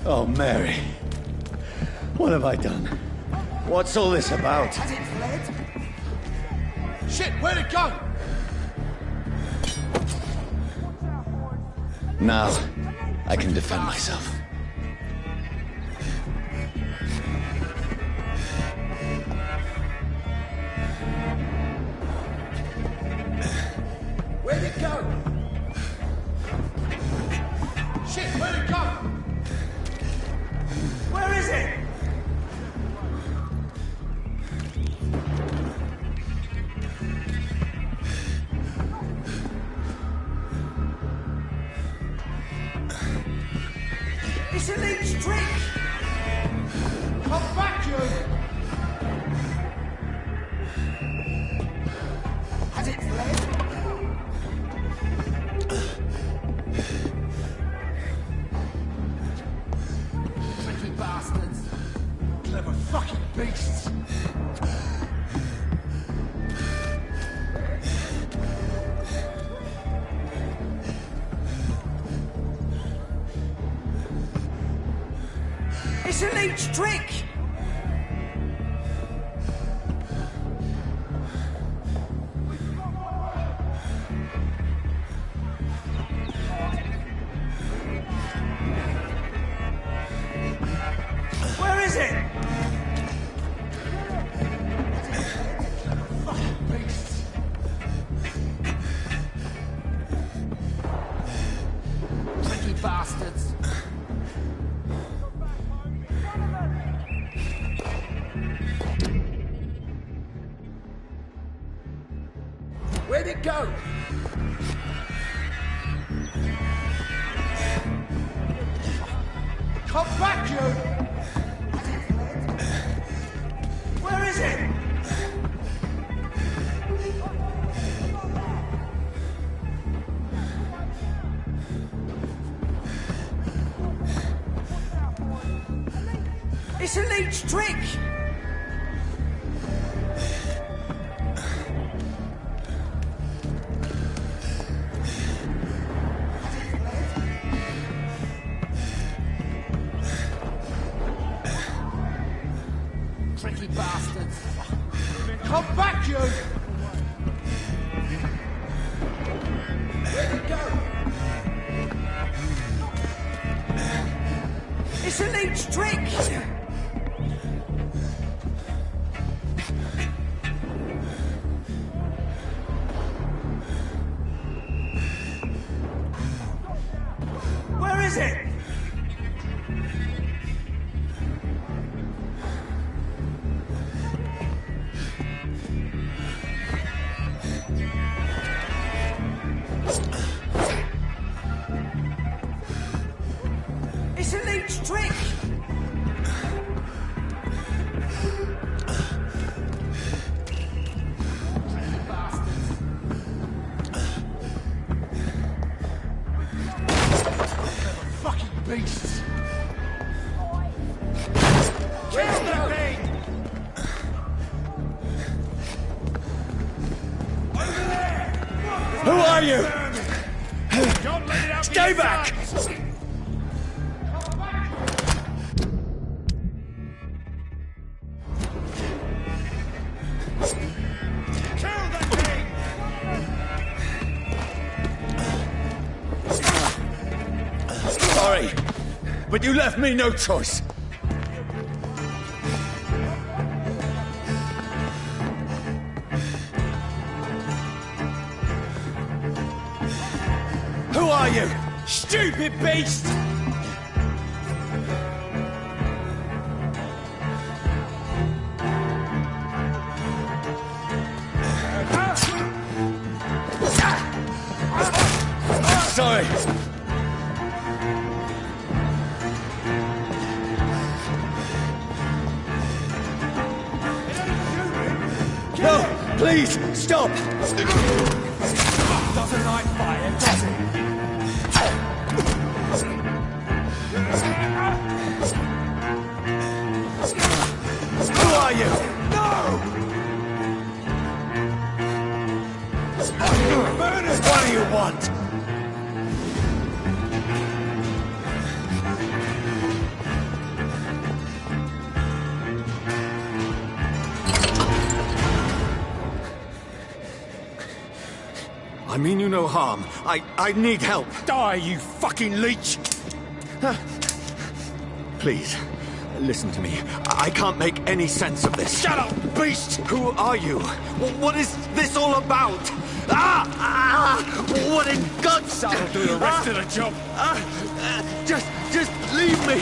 Oh, Mary. What have I done? What's all this about? Has it fled? Shit, where'd it go? Now, I can defend myself. Where'd it go? Shit, where'd it go? Where is it? It's a leech trick! Come back, you! Has it fled? Tricky bastards. Clever fucking beasts. It's a leech trick! Where is it? Fucking beasts. Tricky bastards. Where'd it go? Come back, you! Where is it? It's a leech trick! Tricky bastards. Come back, you! Where'd it go? It's a leech trick! Where is it? It's a leech trick! Tricky bastards. Clever fucking beasts. Where's the thing? Over there! Who are you? Don't let it out. Stay back! Kill the thing! Sorry, but you left me no choice. Who are you? Stupid beast! Sorry. No, please, stop! Doesn't like fire, does it? Who are you? No! What do you want? I mean you no harm. I need help. Die, you fucking leech! Please, listen to me. I can't make any sense of this. Shut up, beast! Who are you? What is this all about? What in God's... That'll do the rest of the job. Just leave me.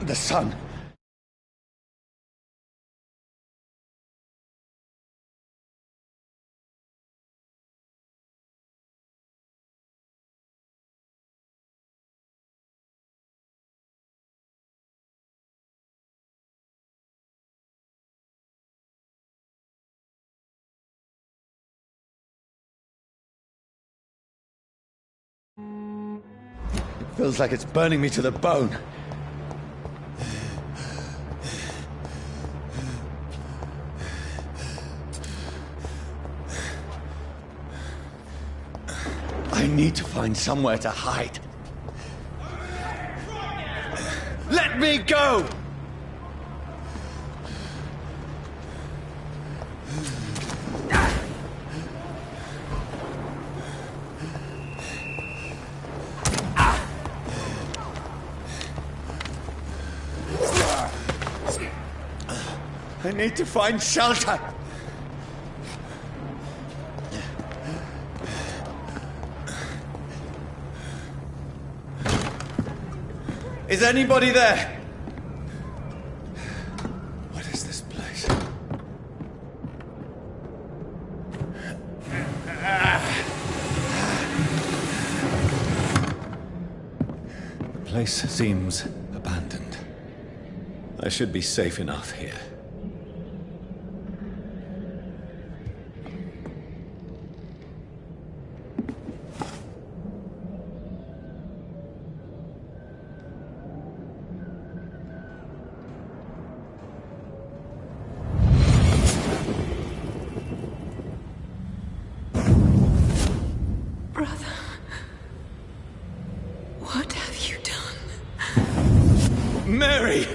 The sun. Feels like it's burning me to the bone. I need to find somewhere to hide. Let me go! I need to find shelter. Is anybody there? What is this place? The place seems abandoned. I should be safe enough here. Mary!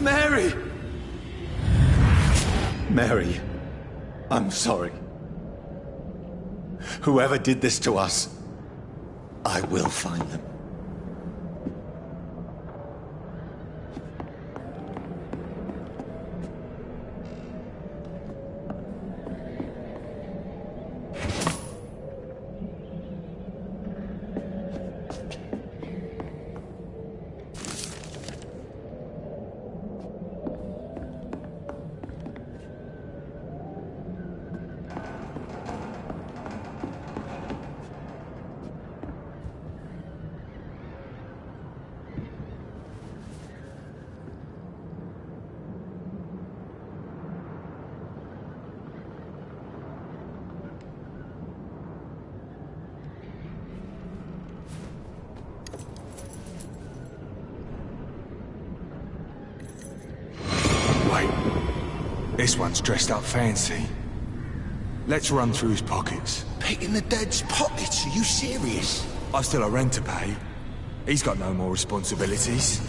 Mary! Mary, I'm sorry. Whoever did this to us, I will find them. This one's dressed up fancy. Let's run through his pockets. Picking the dead's pockets? Are you serious? I've still a rent to pay. He's got no more responsibilities.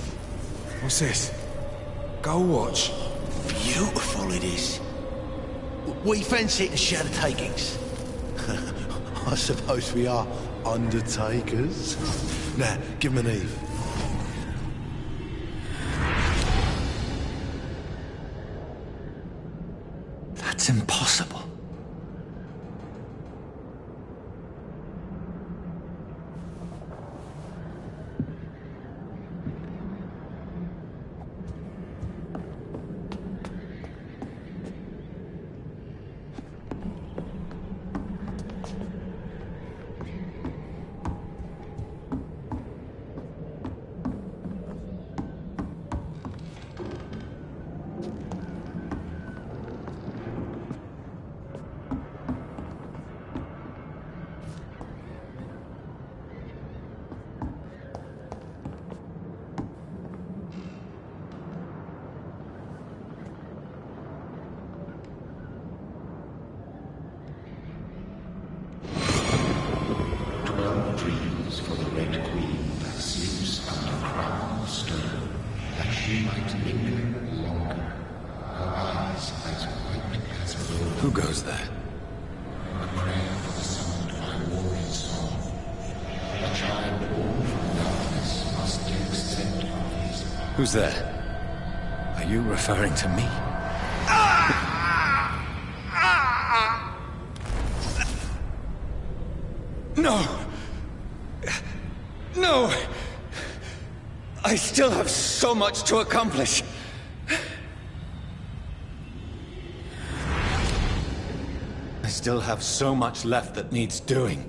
What's this? Gold watch. Beautiful it is. We fancy it and share the takings. I suppose we are undertakers. Now, give him an Eve. That's impossible. she might linger longer, her eyes as quick as blue. Who goes there? A prayer for the summoned by warrior song. A child born from darkness must give extent of his power. Who's there? Are you referring to me? No! No! I still have so much to accomplish. I still have so much left that needs doing.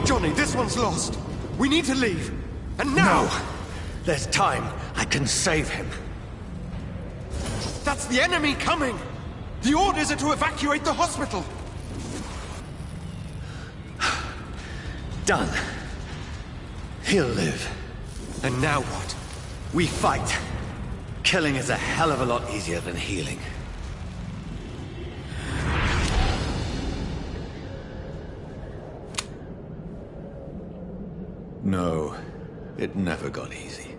Johnny, this one's lost. We need to leave. And now! No! There's time. I can save him. That's the enemy coming! The orders are to evacuate the hospital! Done. He'll live. And now what? We fight. Killing is a hell of a lot easier than healing. No, it never got easy.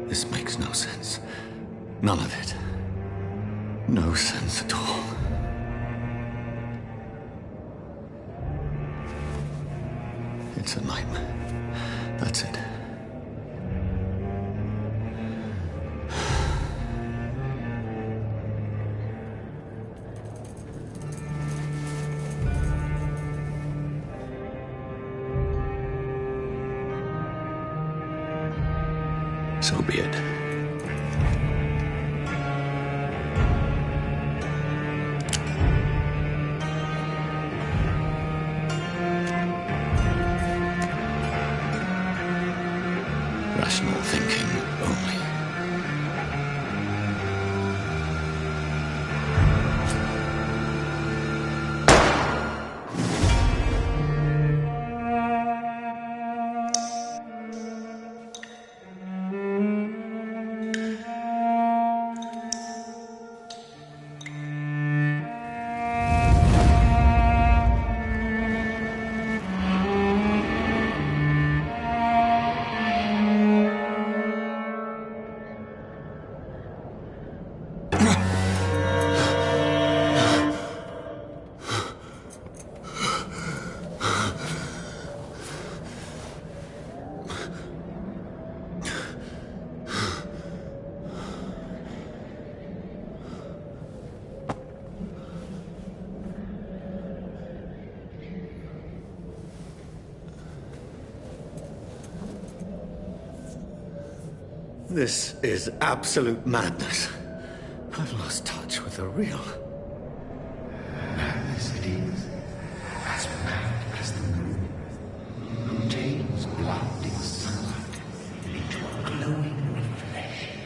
This makes no sense. None of it. No sense at all. It's a nightmare. That's it. So be it. Rational thinking only. This is absolute madness. I've lost touch with the real. Madness it is, as mad as the moon, who takes blinding sunlight into a glowing reflection.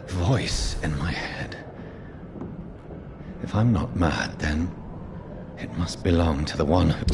Voice in my head. If I'm not mad, then it must belong to the one who...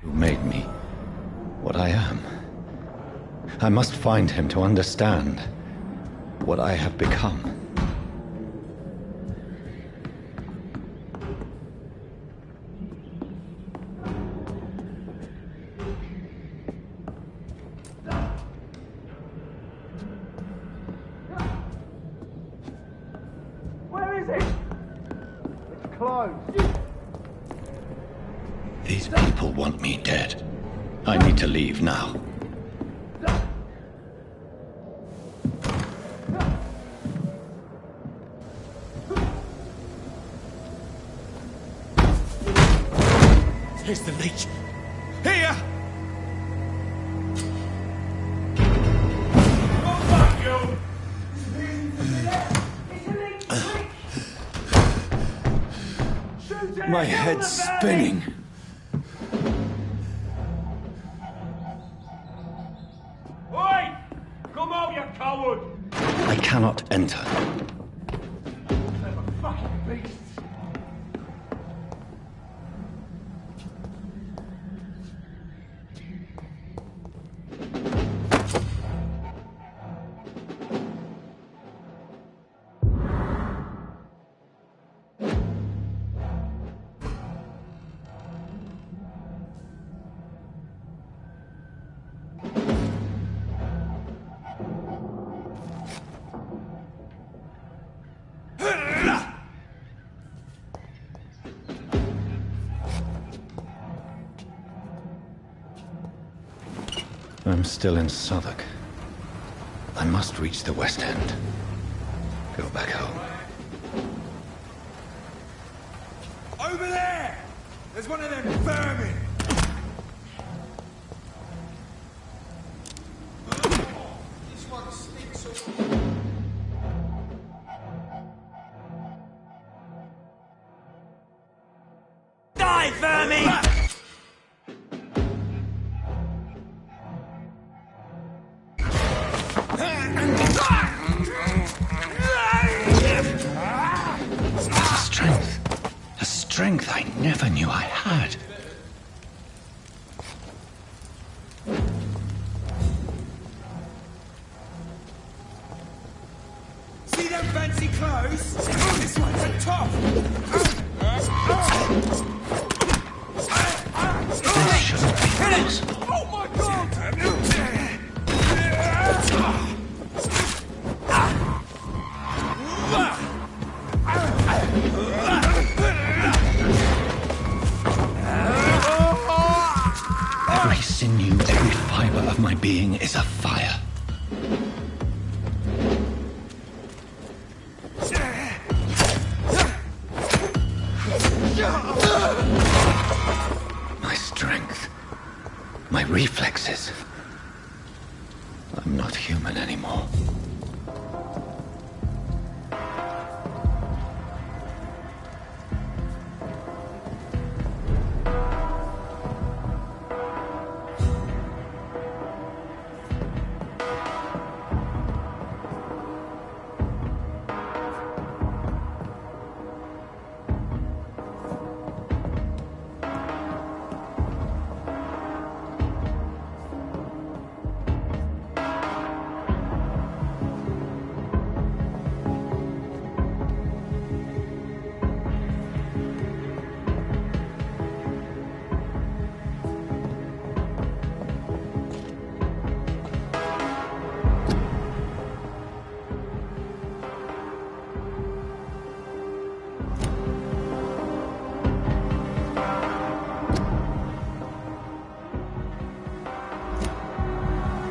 who made me what I am. I must find him to understand what I have become. Where is it? It's closed. These people want me dead. I need to leave now. Here's the leech. Here! Come back, you! It's a leech trick! Shoot it! My head's spinning. Oi! Come out, you coward! I cannot enter. They're a fucking beast! I'm still in Southwark. I must reach the West End. Go back home. Over there! There's one of them vermin! This one stinks of... Die, vermin! A strength I never knew I had. See them fancy clothes? This one's a top! This shouldn't be possible. Oh my god! Every sinew, every fiber of my being is afire. My strength, my reflexes. I'm not human anymore.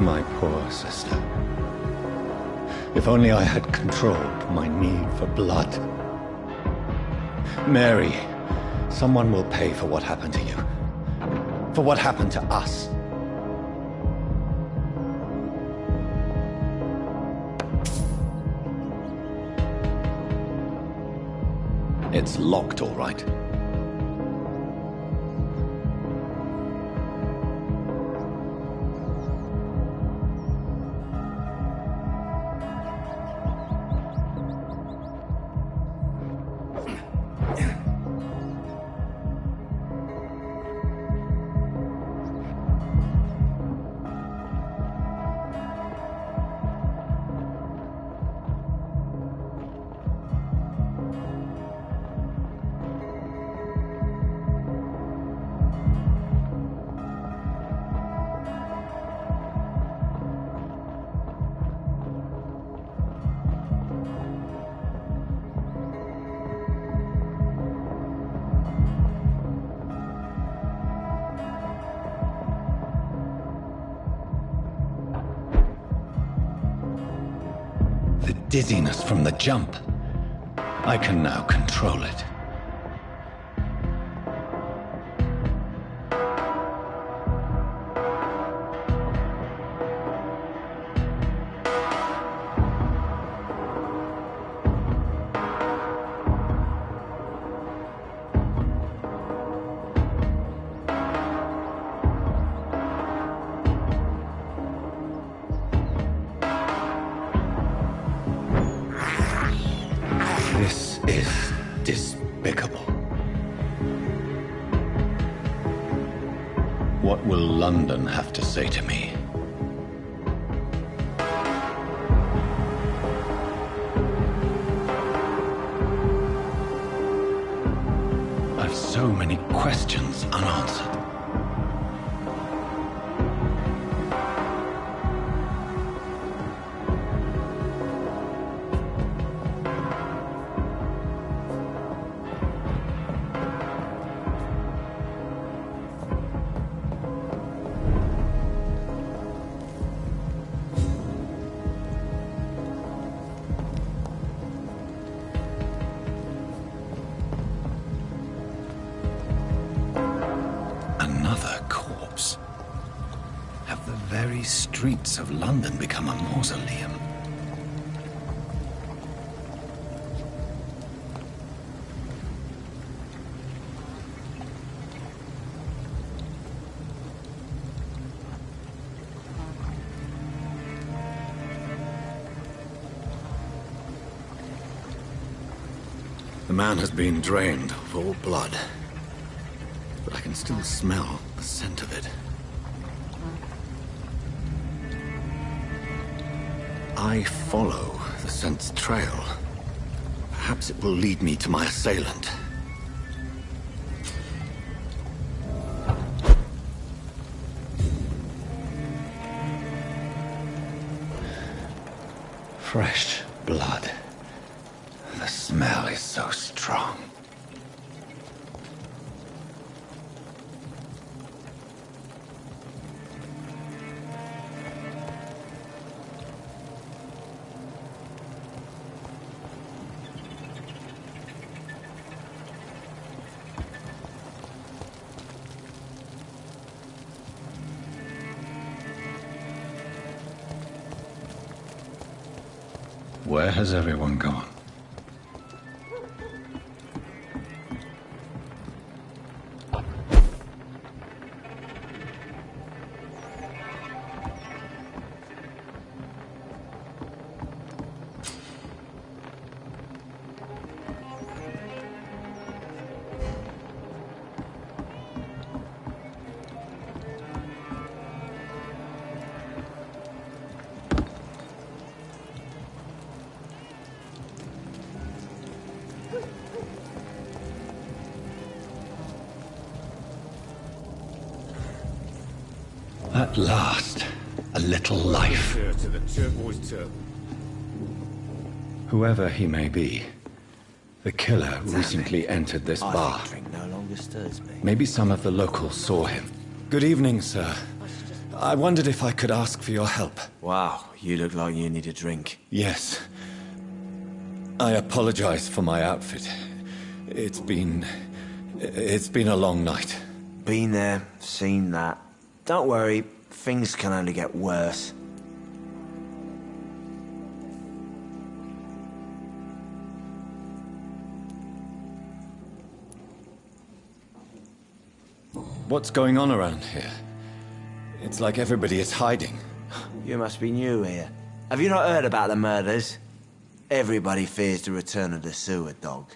My poor sister. If only I had controlled my need for blood. Mary, someone will pay for what happened to you. For what happened to us. It's locked, all right. The dizziness from the jump. I can now control it. This is despicable. What will London have to say to me? I've so many questions unanswered. these streets of London become a mausoleum? The man has been drained of all blood, but I can still smell the scent of it. I follow the scent's trail. Perhaps it will lead me to my assailant. Fresh blood. The smell is so strong. Where has everyone gone? At last, a little life. To the turquoise turtle. Whoever he may be, the killer recently entered this bar. Drink no longer stirs me. Maybe some of the locals saw him. Good evening, sir. I wondered if I could ask for your help. Wow, you look like you need a drink. Yes. I apologize for my outfit. It's been a long night. Been there, seen that. Don't worry, things can only get worse. What's going on around here? It's like everybody is hiding. You must be new here. Have you not heard about the murders? Everybody fears the return of the sewer dog.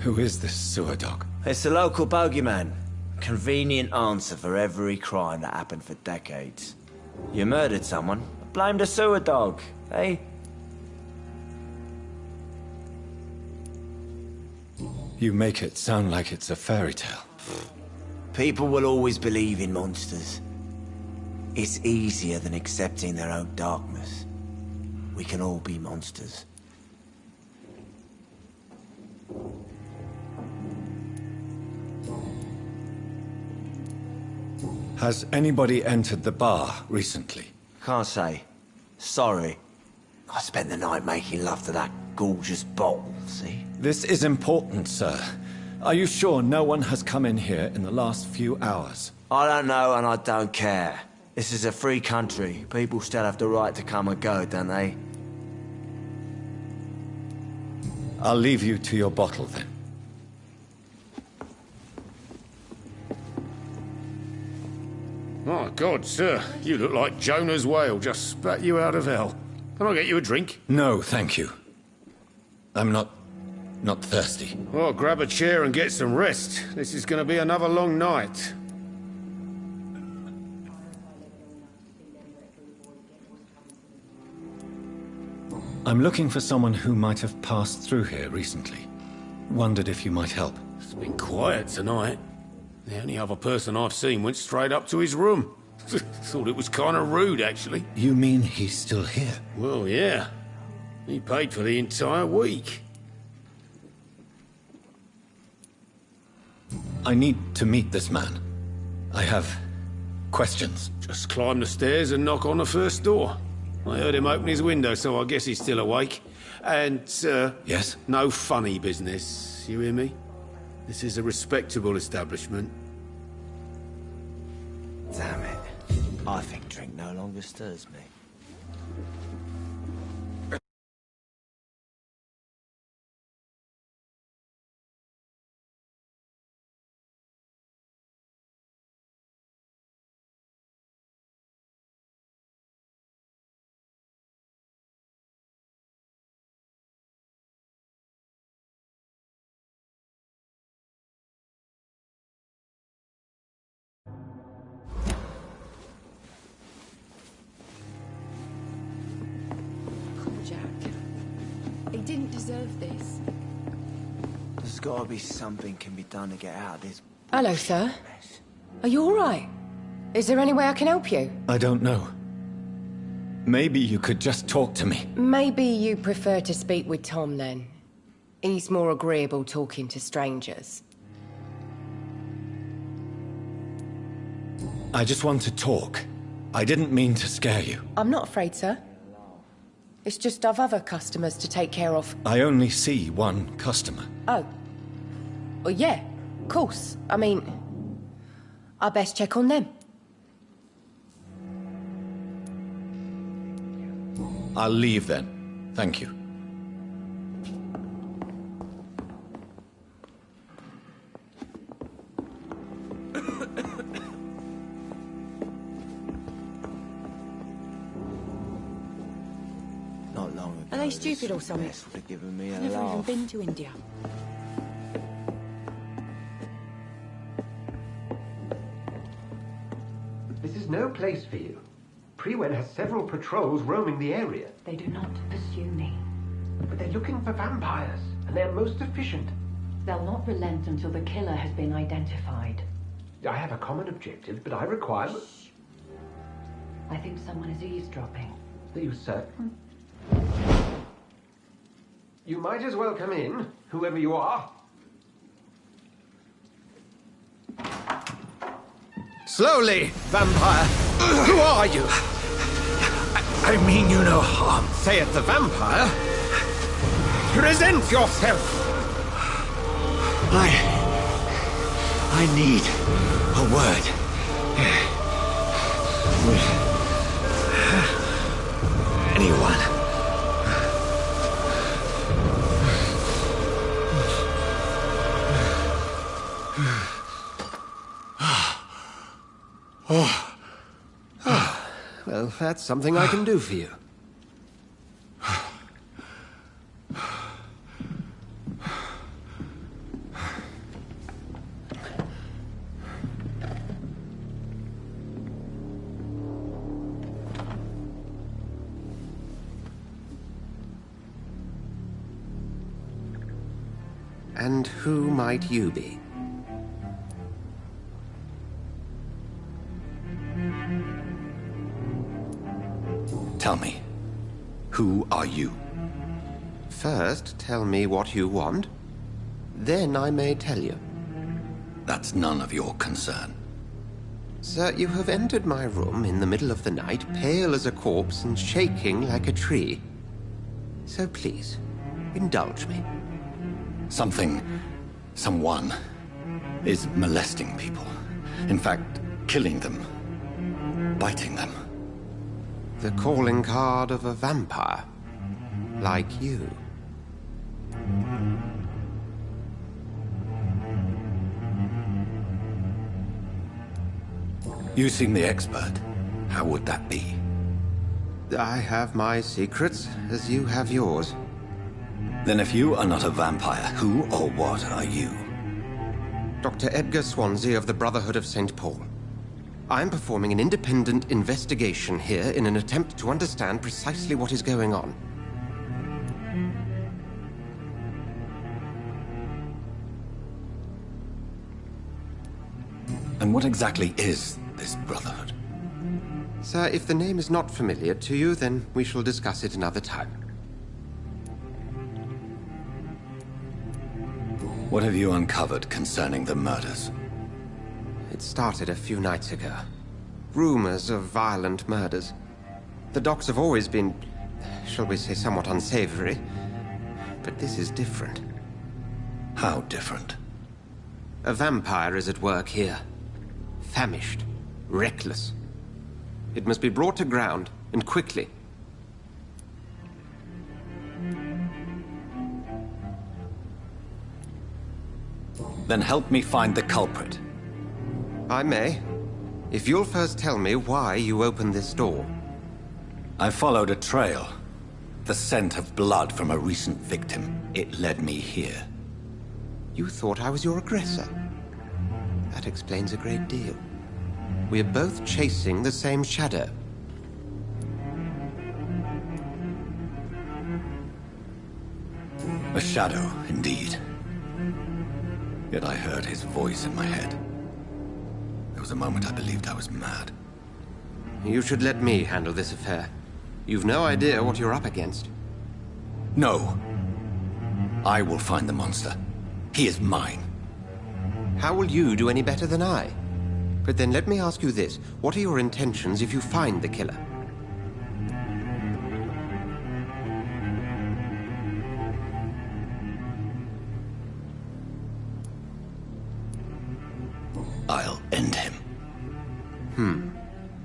Who is this sewer dog? It's the local bogeyman. Convenient answer for every crime that happened for decades. You murdered someone, blame the sewer dog, eh? You make it sound like it's a fairy tale. People will always believe in monsters. It's easier than accepting their own darkness. We can all be monsters. Has anybody entered the bar recently? Can't say. Sorry. I spent the night making love to that gorgeous bottle, see? This is important, sir. Are you sure no one has come in here in the last few hours? I don't know and I don't care. This is a free country. People still have the right to come and go, don't they? I'll leave you to your bottle then. My God, sir, you look like Jonah's whale just spat you out of hell. Can I get you a drink? No, thank you. I'm not thirsty. Well, grab a chair and get some rest. This is going to be another long night. I'm looking for someone who might have passed through here recently. Wondered if you might help. It's been quiet tonight. The only other person I've seen went straight up to his room. Thought it was kind of rude, actually. You mean he's still here? Well, yeah. He paid for the entire week. I need to meet this man. I have questions. Just climb the stairs and knock on the first door. I heard him open his window, so I guess he's still awake. And, Yes? no funny business, you hear me? This is a respectable establishment. Damn it. I think drink no longer stirs me. He didn't deserve this. There's gotta be something can be done to get out of this. Hello, sir. Are you all right? Is there any way I can help you? I don't know. Maybe you could just talk to me. Maybe you prefer to speak with Tom, then. He's more agreeable talking to strangers. I just want to talk. I didn't mean to scare you. I'm not afraid, sir. It's just I've other customers to take care of. I only see one customer. Oh. Well, yeah, of course. I mean, I best check on them. I'll leave then. Thank you. Not long ago. Are they stupid or something? This would have given me a I've never even laugh. been to India. This is no place for you. Prewen has several patrols roaming the area, They do not pursue me. but they're looking for vampires, and they're most efficient. They'll not relent until the killer has been identified. I have a common objective, but I require... I think someone is eavesdropping. Are you certain? You might as well come in, whoever you are. Slowly, vampire. Who are you? I mean you no harm, saith the vampire. Present yourself. I need a word. With anyone. Well, that's something I can do for you. And who might you be? Tell me, who are you? First, tell me what you want. Then I may tell you. That's none of your concern. Sir, you have entered my room in the middle of the night, pale as a corpse and shaking like a tree. So please, indulge me. Someone is molesting people. In fact, killing them. Biting them. The calling card of a vampire. Like you. You seem the expert. How would that be? I have my secrets, as you have yours. Then if you are not a vampire, who or what are you? Dr. Edgar Swansea of the Brotherhood of St. Paul. I am performing an independent investigation here in an attempt to understand precisely what is going on. And what exactly is this Brotherhood? Sir, if the name is not familiar to you, then we shall discuss it another time. What have you uncovered concerning the murders? It started a few nights ago. Rumors of violent murders. The docks have always been, shall we say, somewhat unsavory. But this is different. How different? A vampire is at work here. Famished. reckless. It must be brought to ground, and quickly. Then help me find the culprit. I may, if you'll first tell me why you opened this door. I followed a trail. The scent of blood from a recent victim. It led me here. You thought I was your aggressor. That explains a great deal. We're both chasing the same shadow. A shadow, indeed. Yet I heard his voice in my head. There was a moment I believed I was mad. You should let me handle this affair. You've no idea what you're up against. No. I will find the monster. He is mine. How will you do any better than I? But then let me ask you this. What are your intentions if you find the killer? I'll end him.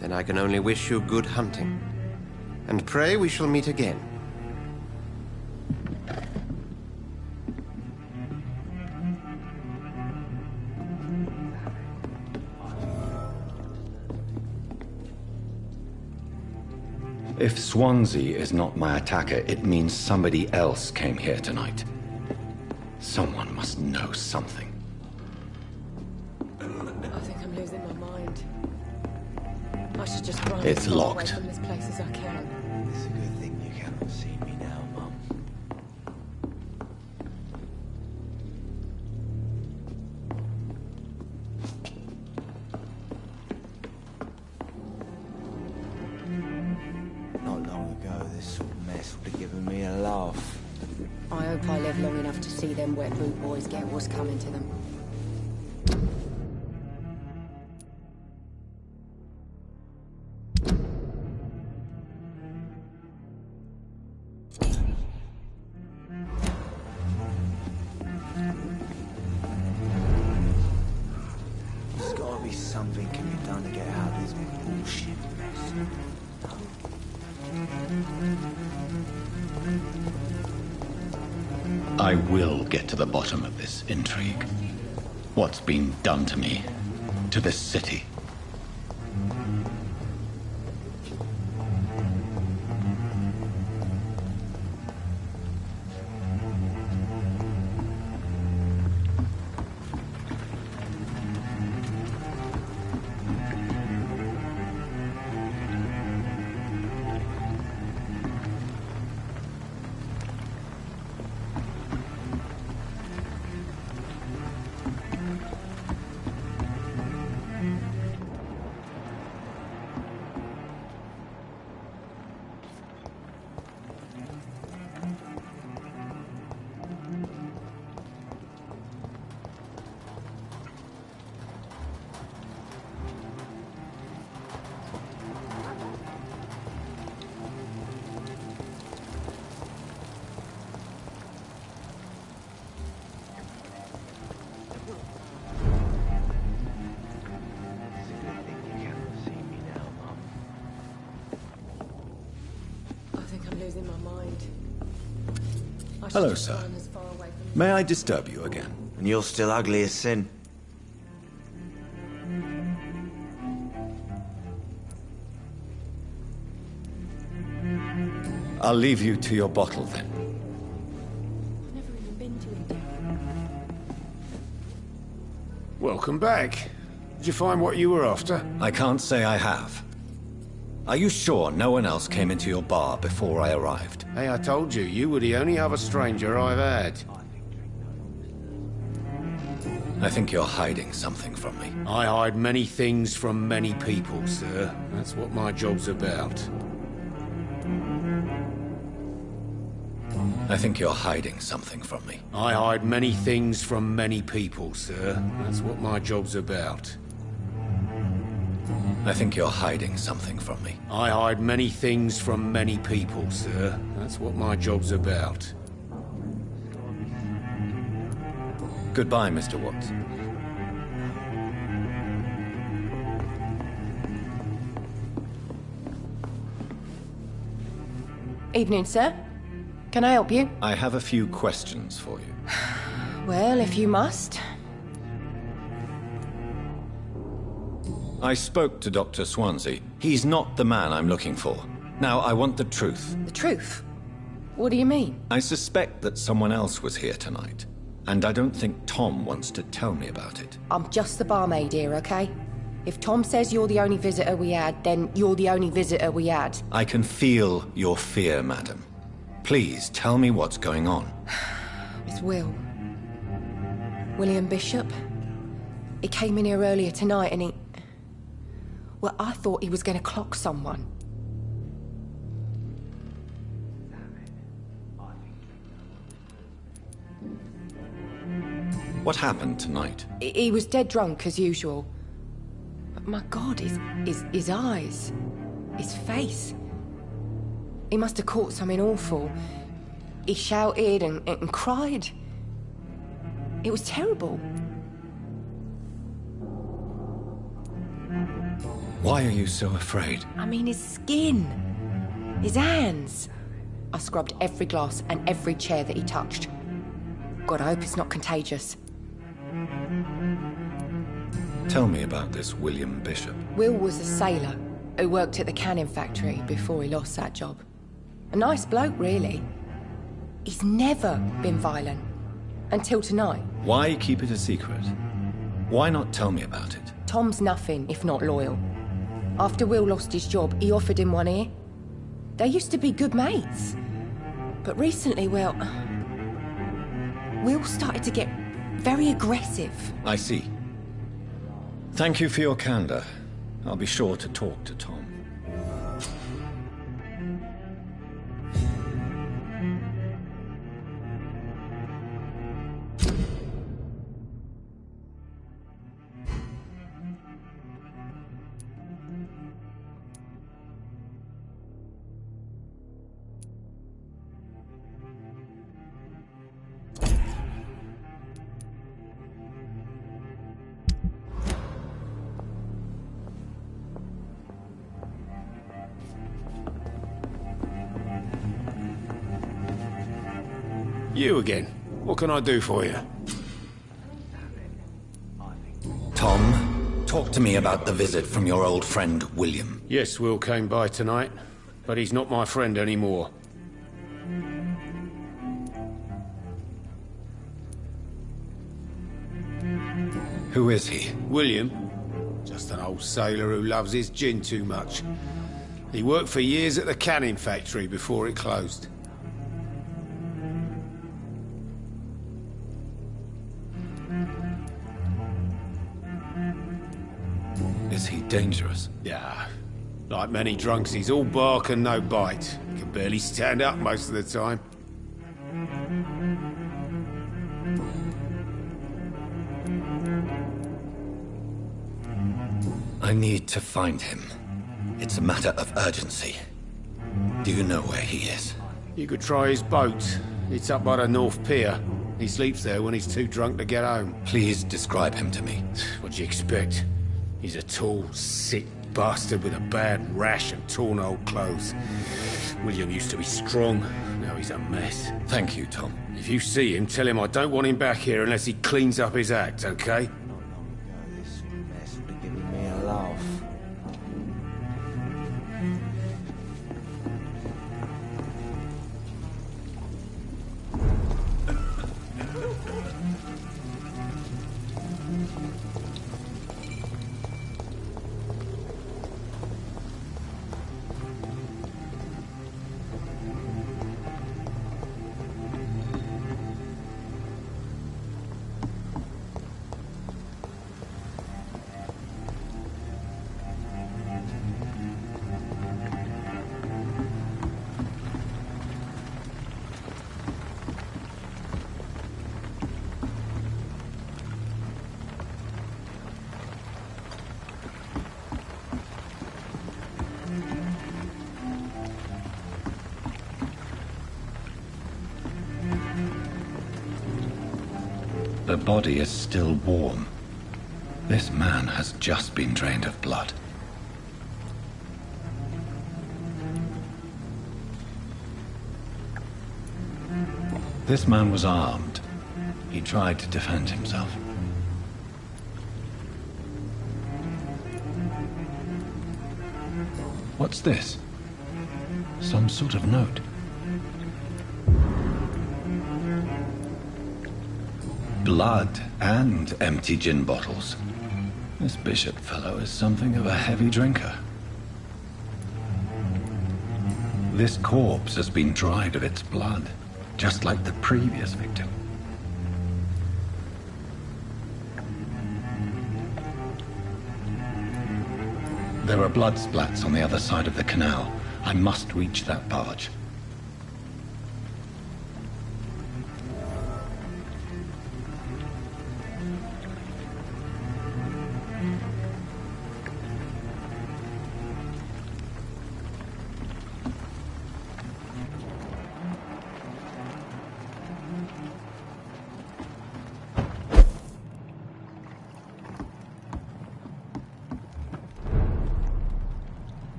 Then I can only wish you good hunting. And pray we shall meet again. If Swansea is not my attacker, it means somebody else came here tonight. Someone must know something. I think I'm losing my mind. I should just run It's as far away locked. from this place as I can. It's a good thing you cannot see me now, Mum. Not long ago, this sort of mess would have given me a laugh. I hope I live long enough to see them wet boot boys get what's coming to them. There's gotta be something can be done to get out of this bullshit mess. I will get to the bottom of this intrigue. What's been done to me, to this city. Losing my mind. I should Hello, just sir. run as far away from May I disturb you again? And you're still ugly as sin. I'll leave you to your bottle then. I've never even been to India. Welcome back. Did you find what you were after? I can't say I have. Are you sure no one else came into your bar before I arrived? Hey, I told you, you were the only other stranger I've had. I think you're hiding something from me. I hide many things from many people, sir. That's what my job's about. I think you're hiding something from me. I hide many things from many people, sir. That's what my job's about. I think you're hiding something from me. I hide many things from many people, sir. That's what my job's about. Goodbye, Mr. Watts. Evening, sir. Can I help you? I have a few questions for you. Well, if you must. I spoke to Dr. Swansea. He's not the man I'm looking for. Now, I want the truth. The truth? What do you mean? I suspect that someone else was here tonight, and I don't think Tom wants to tell me about it. I'm just the barmaid here, okay? If Tom says you're the only visitor we had, then you're the only visitor we had. I can feel your fear, madam. Please, tell me what's going on. It's Will. William Bishop. He came in here earlier tonight and he... Well, I thought he was going to clock someone. What happened tonight? He was dead drunk, as usual. But my God, his eyes, his face. He must have caught something awful. He shouted and cried. It was terrible. Why are you so afraid? I mean, his skin, his hands. I scrubbed every glass and every chair that he touched. God, I hope it's not contagious. Tell me about this William Bishop. Will was a sailor who worked at the canning factory before he lost that job. A nice bloke, really. He's never been violent. Until tonight. Why keep it a secret? Why not tell me about it? Tom's nothing if not loyal. After Will lost his job, he offered him one ear. They used to be good mates. But recently, well... Will started to get very aggressive. I see. Thank you for your candor. I'll be sure to talk to Tom. You again. What can I do for you? Tom, talk to me about the visit from your old friend, William. Yes, Will came by tonight, but he's not my friend anymore. Who is he? William. Just an old sailor who loves his gin too much. He worked for years at the canning factory before it closed. Is he dangerous? Yeah. Like many drunks, he's all bark and no bite. He can barely stand up most of the time. I need to find him. It's a matter of urgency. Do you know where he is? You could try his boat. It's up by the North Pier. He sleeps there when he's too drunk to get home. Please describe him to me. What do you expect? He's a tall, sick bastard with a bad rash and torn old clothes. William used to be strong. Now he's a mess. Thank you, Tom. If you see him, tell him I don't want him back here unless he cleans up his act, okay? This mess would have given me a laugh. The body is still warm. This man has just been drained of blood. This man was armed. He tried to defend himself. What's this? Some sort of note. Blood and empty gin bottles. This Bishop fellow is something of a heavy drinker. This corpse has been dried of its blood, just like the previous victim. There are blood splats on the other side of the canal. I must reach that barge.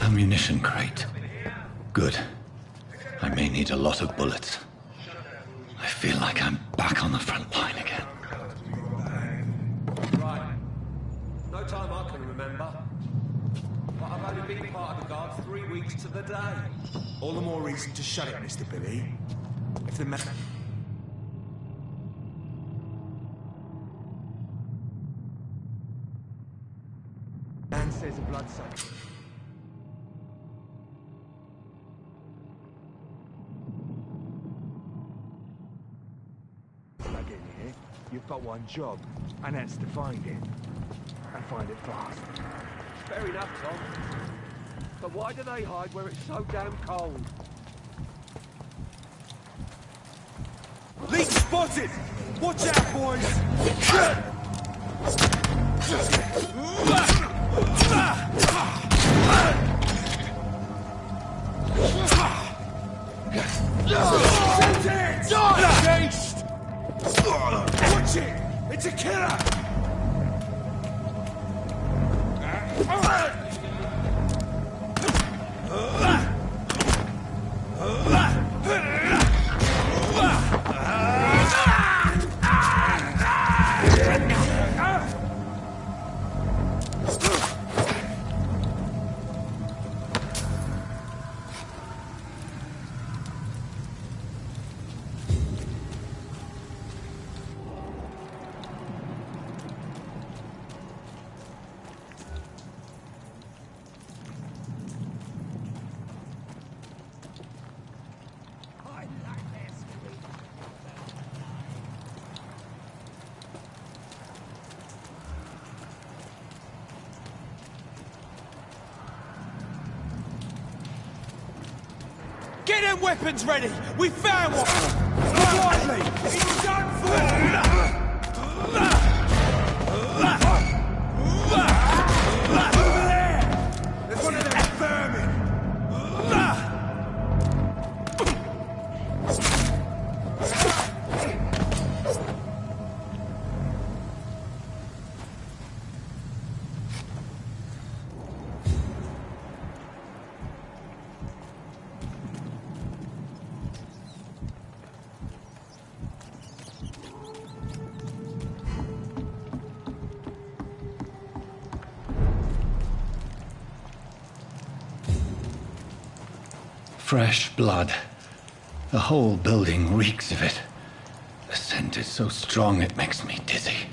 Ammunition crate. Good. I may need a lot of bullets. I feel like I'm back on the front line again. Right. No time I can remember. But I've only been part of the guard 3 weeks to the day. All the more reason to shut it, Mr. Billy. If the man... Man says a blood sucker. You've got one job, and that's to find it. And find it fast. Fair enough, Tom. But why do they hide where it's so damn cold? Leak spotted! Watch out, boys! Watch it! It's a killer! Get them weapons ready! We found one! Quietly! It's done for! Over there! There's one of them vermin! Fresh blood. The whole building reeks of it. The scent is so strong it makes me dizzy.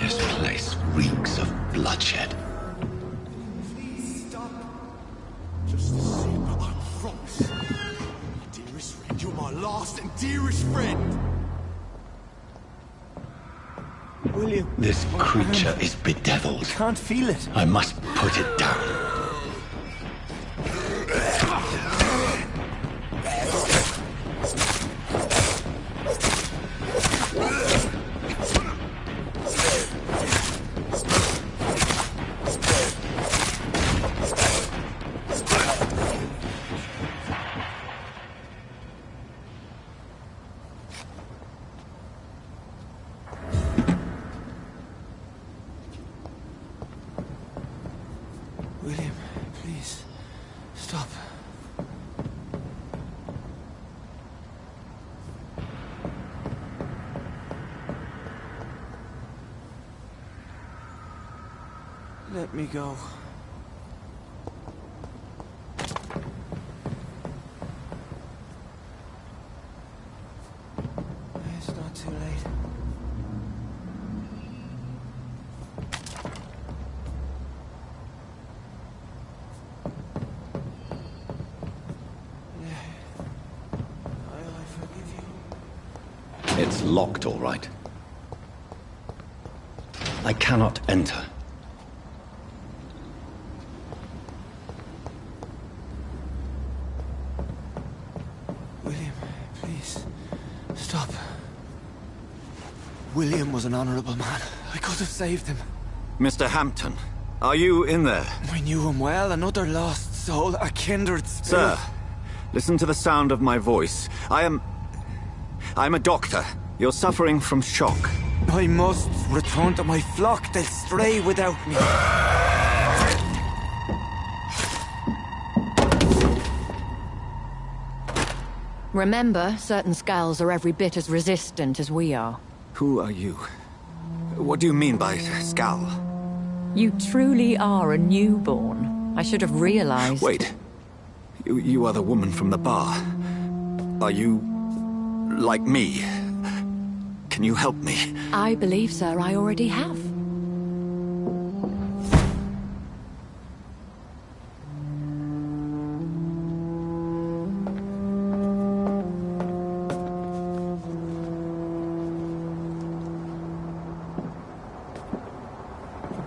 This place reeks of bloodshed. Please stop. Just a sip, I promise. Dearest friend, you're my last and dearest friend. William. This creature is bedeviled. I can't feel it. I must put it down. William, please, stop. Let me go. It's not too late. I forgive you. It's locked, all right. I cannot enter. William, please, stop. William was an honorable man. I could have saved him. Mr. Hampton, are you in there? I knew him well, another lost soul, a kindred spirit. Sir, listen to the sound of my voice. I'm a doctor. You're suffering from shock. I must return to my flock. They'll stray without me. Remember, certain skulls are every bit as resistant as we are. Who are you? What do you mean by Skal? You truly are a newborn. I should have realized. Wait. You are the woman from the bar. Are you like me? Can you help me? I believe, sir, I already have.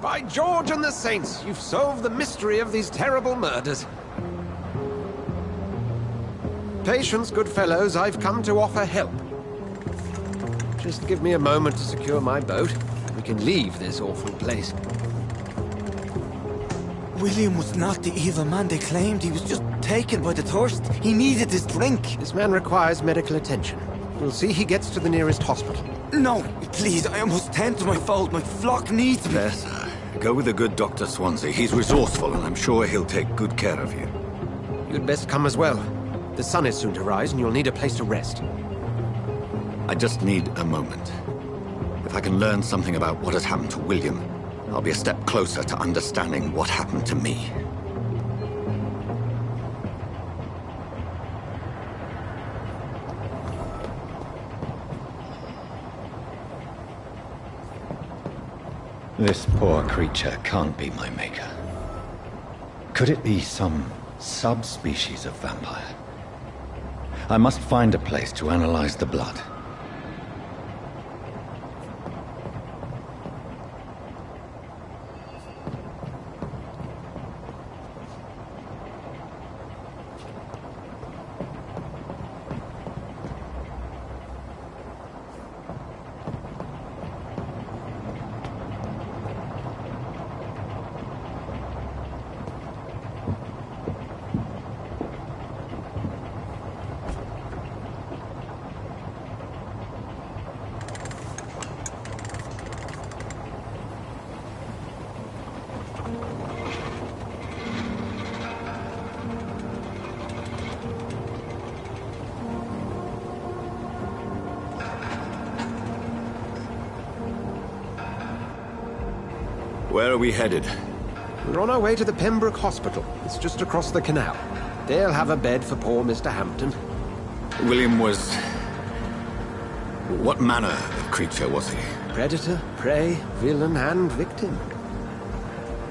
By George and the Saints, you've solved the mystery of these terrible murders. Patience, good fellows, I've come to offer help. Just give me a moment to secure my boat. We can leave this awful place. William was not the evil man they claimed. He was just taken by the thirst. He needed his drink. This man requires medical attention. We'll see he gets to the nearest hospital. No, please, I must tend to my fold. My flock needs me. There, sir. Go with the good Dr. Swansea. He's resourceful, and I'm sure he'll take good care of you. You'd best come as well. The sun is soon to rise, and you'll need a place to rest. I just need a moment. If I can learn something about what has happened to William, I'll be a step closer to understanding what happened to me. This poor creature can't be my maker. Could it be some subspecies of vampire? I must find a place to analyze the blood. Where are we headed? We're on our way to the Pembroke Hospital. It's just across the canal. They'll have a bed for poor Mr. Hampton. William was What manner of creature was he? Predator, prey, villain, and victim.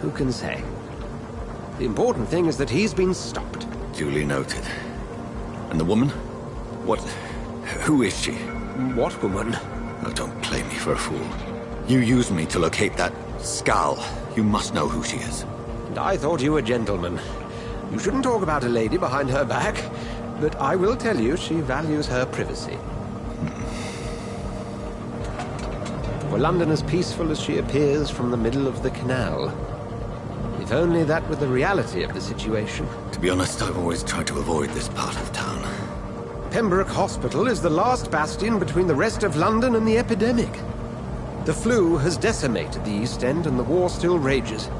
Who can say? The important thing is that he's been stopped. Duly noted. And the woman? Who is she? What woman? Oh, don't play me for a fool. You used me to locate that skull. You must know who she is. And I thought you a gentleman. You shouldn't talk about a lady behind her back, but I will tell you she values her privacy. Were London as peaceful as she appears from the middle of the canal? If only that were the reality of the situation. To be honest, I've always tried to avoid this part of town. Pembroke Hospital is the last bastion between the rest of London and the epidemic. The flu has decimated the East End and the war still rages.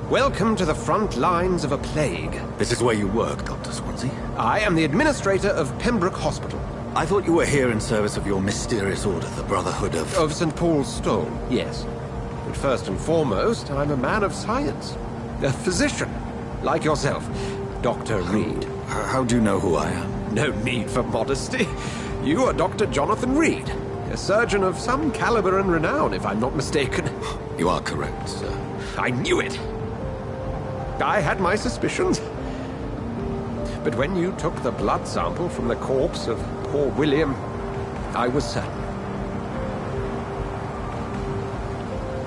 Welcome to the front lines of a plague. This is where you work, Dr. Swansea? I am the administrator of Pembroke Hospital. I thought you were here in service of your mysterious order, the Brotherhood of... Of St. Paul's Stone, yes. But first and foremost, I'm a man of science. A physician, like yourself, Dr. Reed. How do you know who I am? No need for modesty. You are Dr. Jonathan Reed, a surgeon of some caliber and renown, if I'm not mistaken. You are correct, sir. I knew it. I had my suspicions. But when you took the blood sample from the corpse of poor William, I was certain.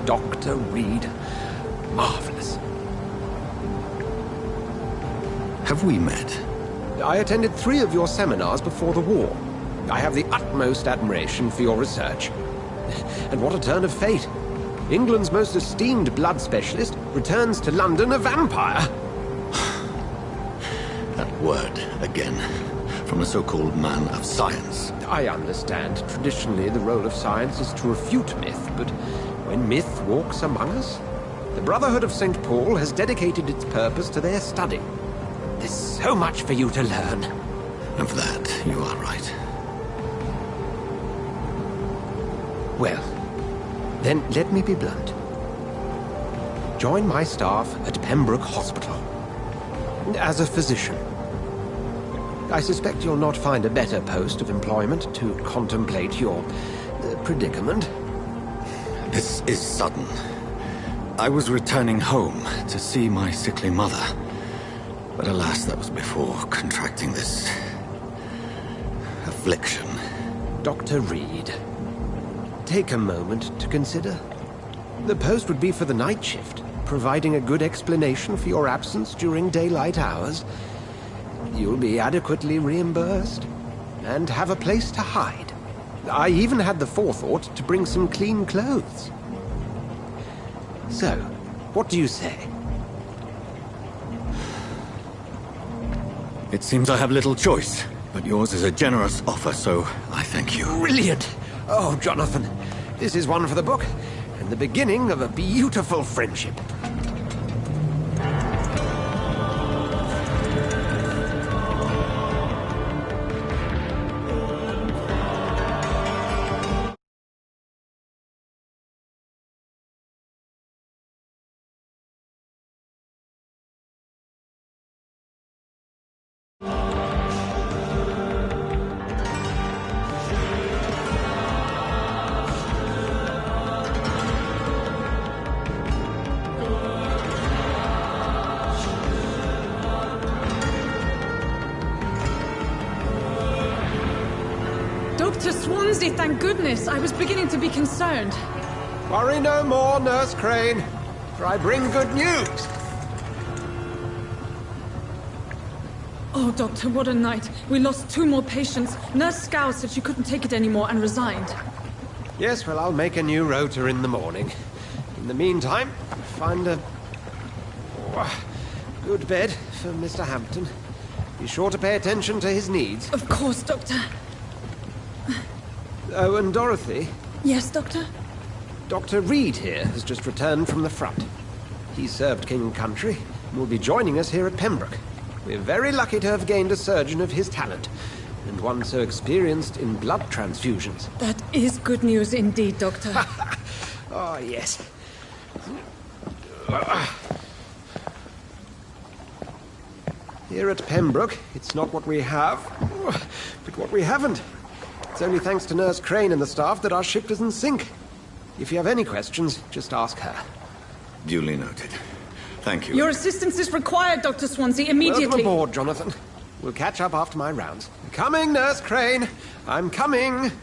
Dr. Reed. Marvelous. Have we met? I attended 3 of your seminars before the war. I have the utmost admiration for your research. And what a turn of fate. England's most esteemed blood specialist returns to London a vampire. That word, again. From a so-called man of science. I understand. Traditionally, the role of science is to refute myth, but when myth walks among us, the Brotherhood of St. Paul has dedicated its purpose to their study. There's so much for you to learn. Of that, you are right. Well, then let me be blunt. Join my staff at Pembroke Hospital. As a physician. I suspect you'll not find a better post of employment to contemplate your predicament. This is sudden. I was returning home to see my sickly mother. But alas, that was before contracting this... affliction. Dr. Reed, take a moment to consider. The post would be for the night shift, providing a good explanation for your absence during daylight hours. You'll be adequately reimbursed, and have a place to hide. I even had the forethought to bring some clean clothes. So, what do you say? It seems I have little choice, but yours is a generous offer, so I thank you. Brilliant! Oh, Jonathan, this is one for the book, and the beginning of a beautiful friendship. Dr. Swansea, thank goodness. I was beginning to be concerned. Worry no more, Nurse Crane, for I bring good news. Oh, Doctor, what a night. We lost 2 more patients. Nurse Scow said she couldn't take it anymore and resigned. Yes, well, I'll make a new rota in the morning. In the meantime, find a... good bed for Mr. Hampton. Be sure to pay attention to his needs. Of course, Doctor. Oh, and Dorothy? Yes, Doctor? Dr. Reed here has just returned from the front. He served King and Country and will be joining us here at Pembroke. We're very lucky to have gained a surgeon of his talent, and one so experienced in blood transfusions. That is good news indeed, Doctor. Oh, yes. Here at Pembroke, it's not what we have, but what we haven't. It's only thanks to Nurse Crane and the staff that our ship doesn't sink. If you have any questions, just ask her. Duly noted. Thank you. Your assistance is required, Dr. Swansea, immediately. Welcome aboard, Jonathan. We'll catch up after my rounds. Coming, Nurse Crane. I'm coming.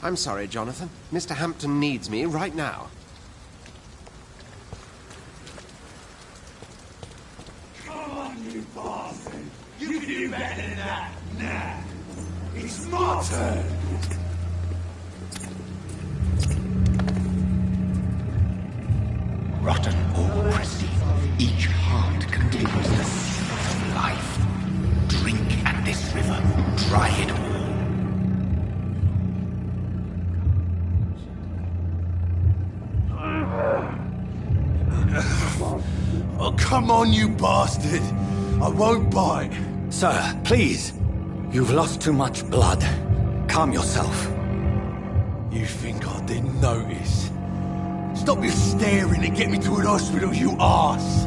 I'm sorry, Jonathan. Mr. Hampton needs me right now. Come on, you bastard! You can do better than that! Nah! It's my turn! Rotten or pristine, each heart contains the seed of life. Drink at this river, dry it all. Oh, come on, you bastard! I won't bite! Sir, please. You've lost too much blood. Calm yourself. You think I didn't notice? Stop your staring and get me to an hospital, you arse!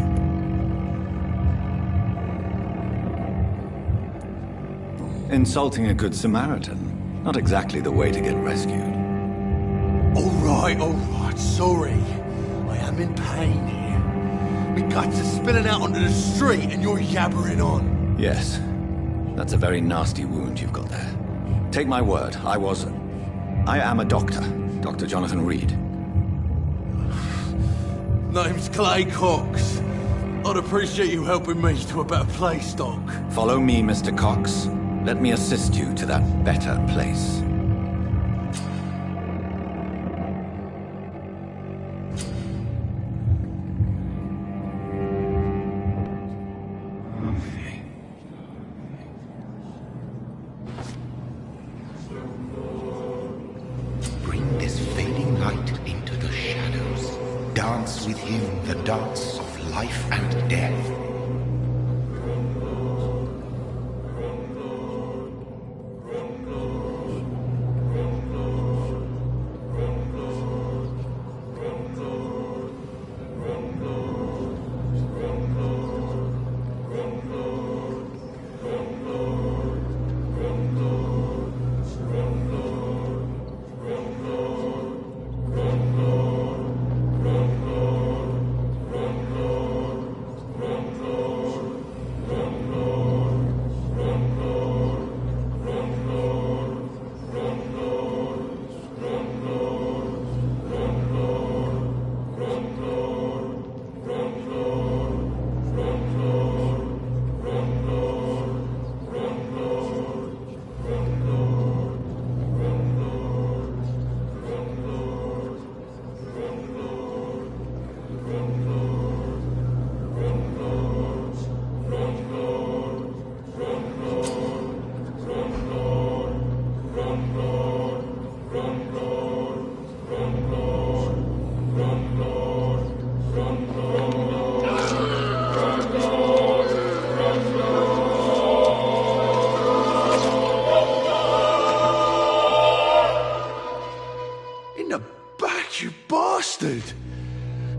Insulting a good Samaritan. Not exactly the way to get rescued. Alright, sorry. I am in pain here. My guts are spilling out onto the street and you're yabbering on. Yes. That's a very nasty wound you've got there. Take my word, I am a doctor. Dr. Jonathan Reed. Name's Clay Cox. I'd appreciate you helping me to a better place, Doc. Follow me, Mr. Cox. Let me assist you to that better place. Bring this fading light into the shadows. Dance with him the dance of life and death.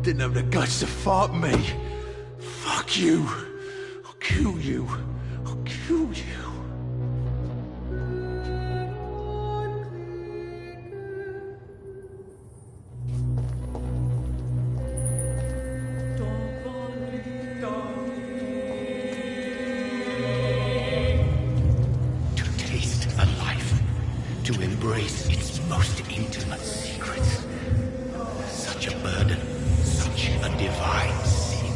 Didn't have the guts to fuck me. Fuck you. I'll kill you. I'll kill you. To taste a life, to embrace its most intimate secrets. Such a burden, such a divine sin.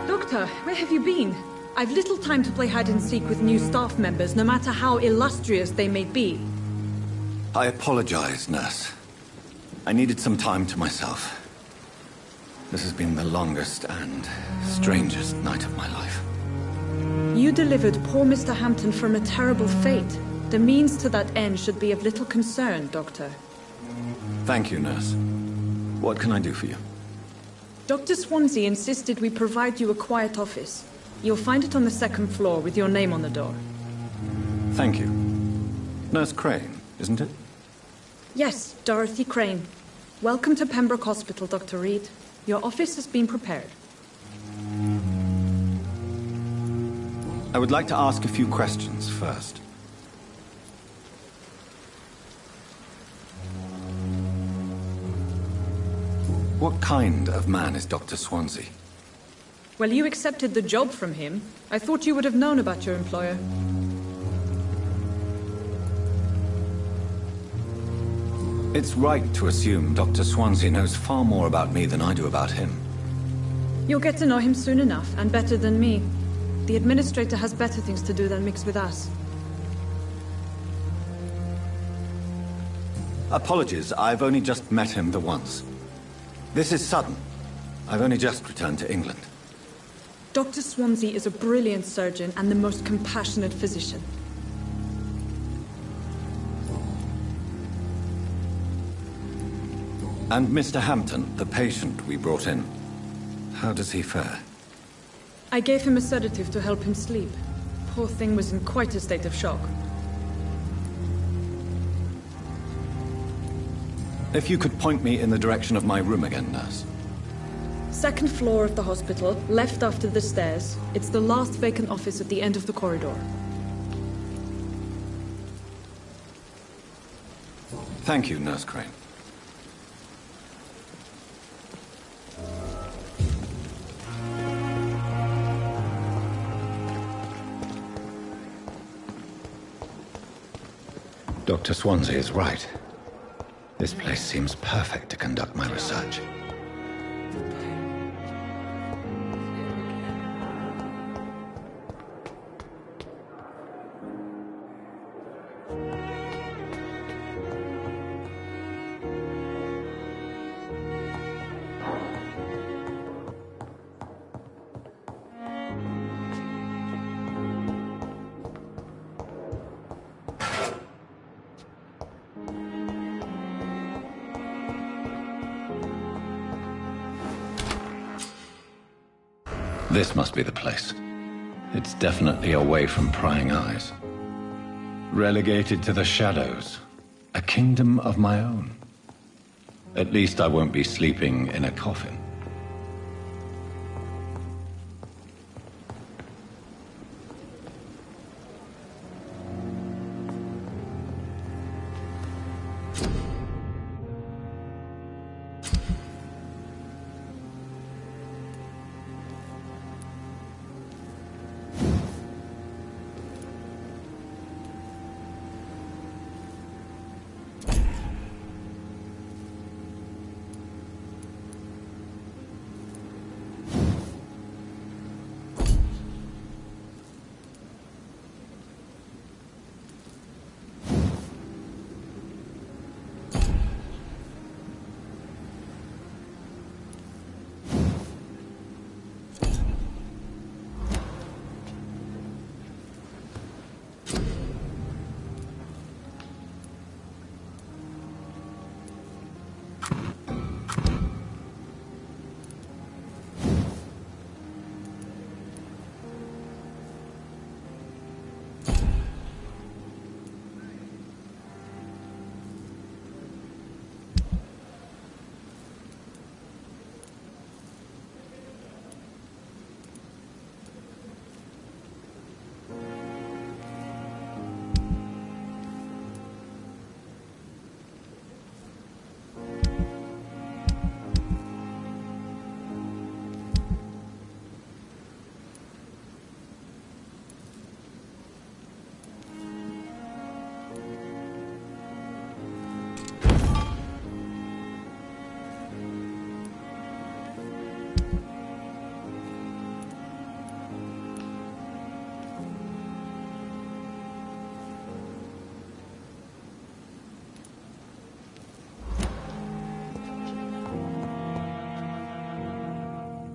Doctor, where have you been? I've little time to play hide-and-seek with new staff members, no matter how illustrious they may be. I apologize, nurse. I needed some time to myself. This has been the longest and strangest night of my life. You delivered poor Mr. Hampton from a terrible fate. The means to that end should be of little concern, Doctor. Thank you, nurse. What can I do for you? Dr. Swansea insisted we provide you a quiet office. You'll find it on the second floor with your name on the door. Thank you. Nurse Crane, isn't it? Yes, Dorothy Crane. Welcome to Pembroke Hospital, Dr. Reed. Your office has been prepared. I would like to ask a few questions first. What kind of man is Dr. Swansea? Well, you accepted the job from him. I thought you would have known about your employer. It's right to assume Dr. Swansea knows far more about me than I do about him. You'll get to know him soon enough, and better than me. The administrator has better things to do than mix with us. Apologies, I've only just met him the once. This is sudden. I've only just returned to England. Dr. Swansea is a brilliant surgeon and the most compassionate physician. And Mr. Hampton, the patient we brought in, how does he fare? I gave him a sedative to help him sleep. Poor thing was in quite a state of shock. If you could point me in the direction of my room again, nurse. Second floor of the hospital, left after the stairs. It's the last vacant office at the end of the corridor. Thank you, Nurse Crane. Dr. Swansea is right. This place seems perfect to conduct my research. This must be the place. It's definitely away from prying eyes. Relegated to the shadows. A kingdom of my own. At least I won't be sleeping in a coffin.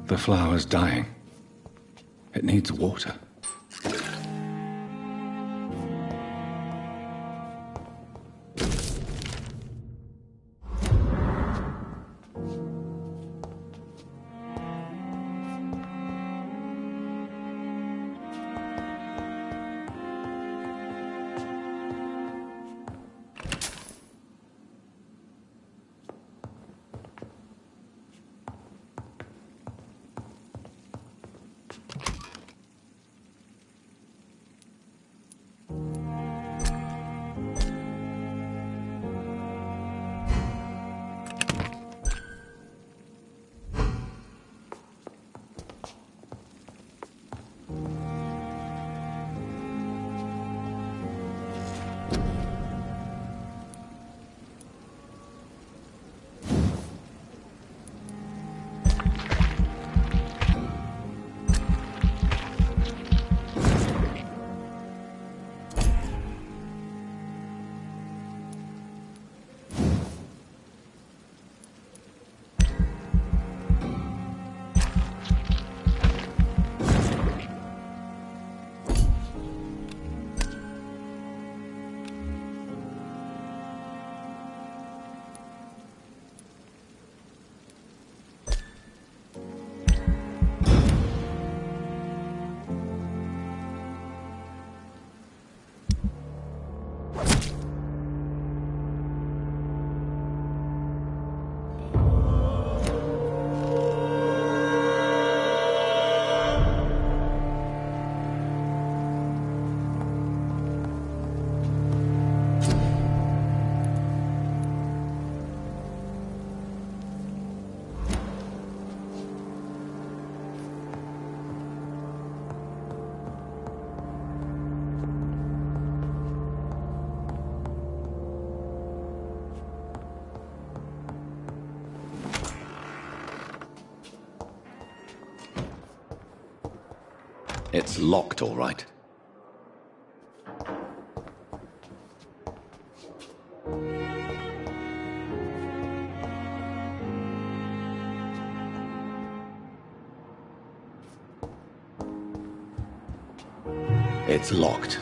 The flower's dying. It needs water. It's locked, all right. It's locked.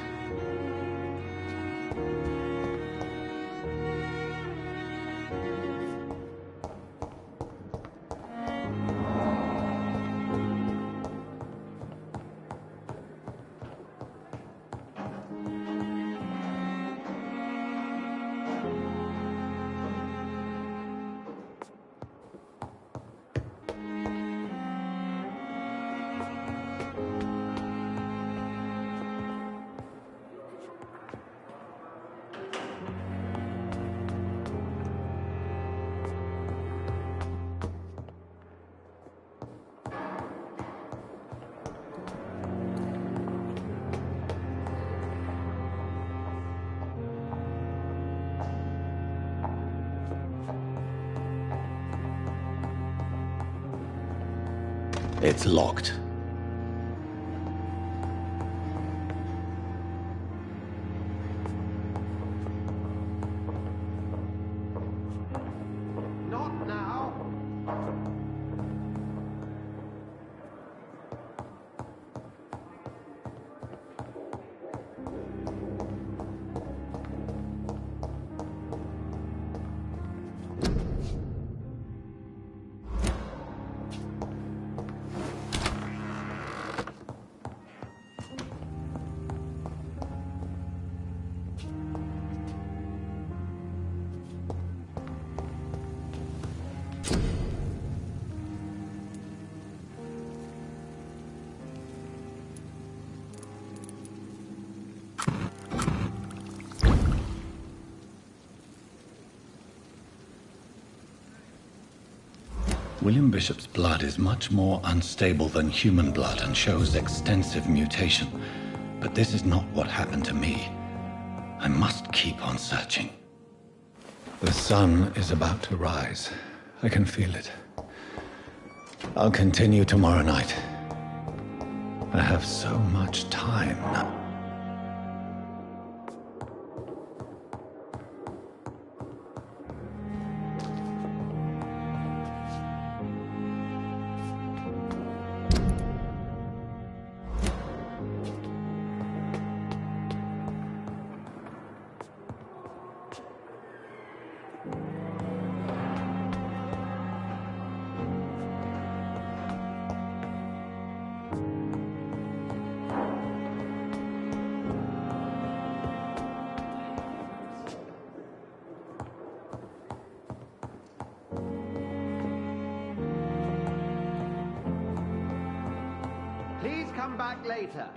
It's locked. Not now. William Bishop's blood is much more unstable than human blood and shows extensive mutation. But this is not what happened to me. I must keep on searching. The sun is about to rise. I can feel it. I'll continue tomorrow night. I have so much time now. come back later.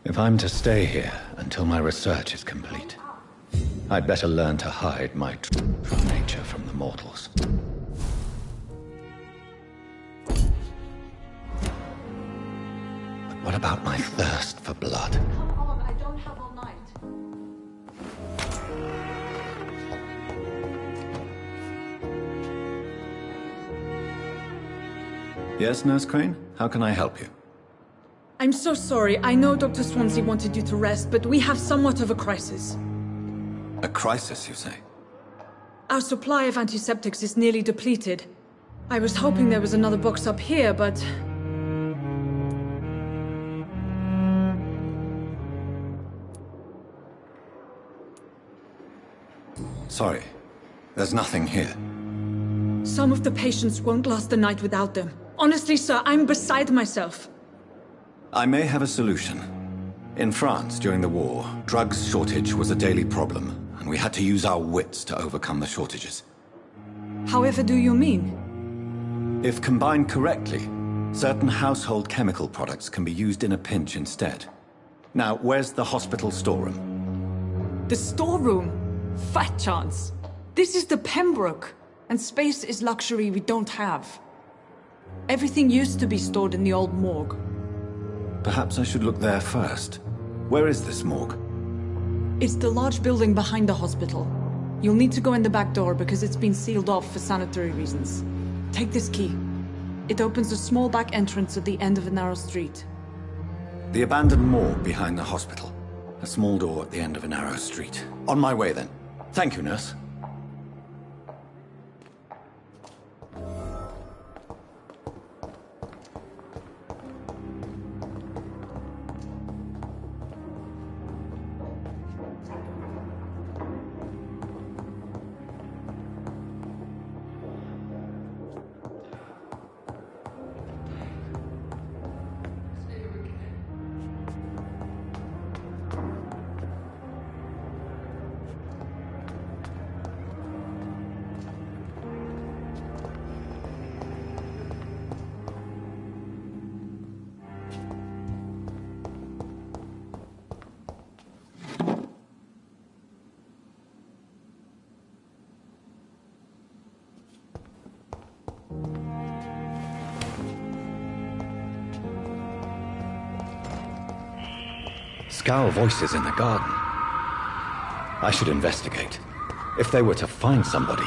If I'm to stay here until my research is complete, I'd better learn to hide my true nature from the mortals. But what about my thirst for blood? Come on, I don't have all night. Yes, Nurse Crane? How can I help you? I'm so sorry. I know Dr. Swansea wanted you to rest, but we have somewhat of a crisis. A crisis, you say? Our supply of antiseptics is nearly depleted. I was hoping there was another box up here, but... Sorry. There's nothing here. Some of the patients won't last the night without them. Honestly, sir, I'm beside myself. I may have a solution. In France, during the war, drugs shortage was a daily problem, and we had to use our wits to overcome the shortages. However do you mean? If combined correctly, certain household chemical products can be used in a pinch instead. Now, where's the hospital storeroom? The storeroom? Fat chance. This is the Pembroke, and space is luxury we don't have. Everything used to be stored in the old morgue. Perhaps I should look there first. Where is this morgue? It's the large building behind the hospital. You'll need to go in the back door because it's been sealed off for sanitary reasons. Take this key. It opens a small back entrance at the end of a narrow street. The abandoned morgue behind the hospital. A small door at the end of a narrow street. On my way then. Thank you, nurse. Scowl voices in the garden. I should investigate. If they were to find somebody,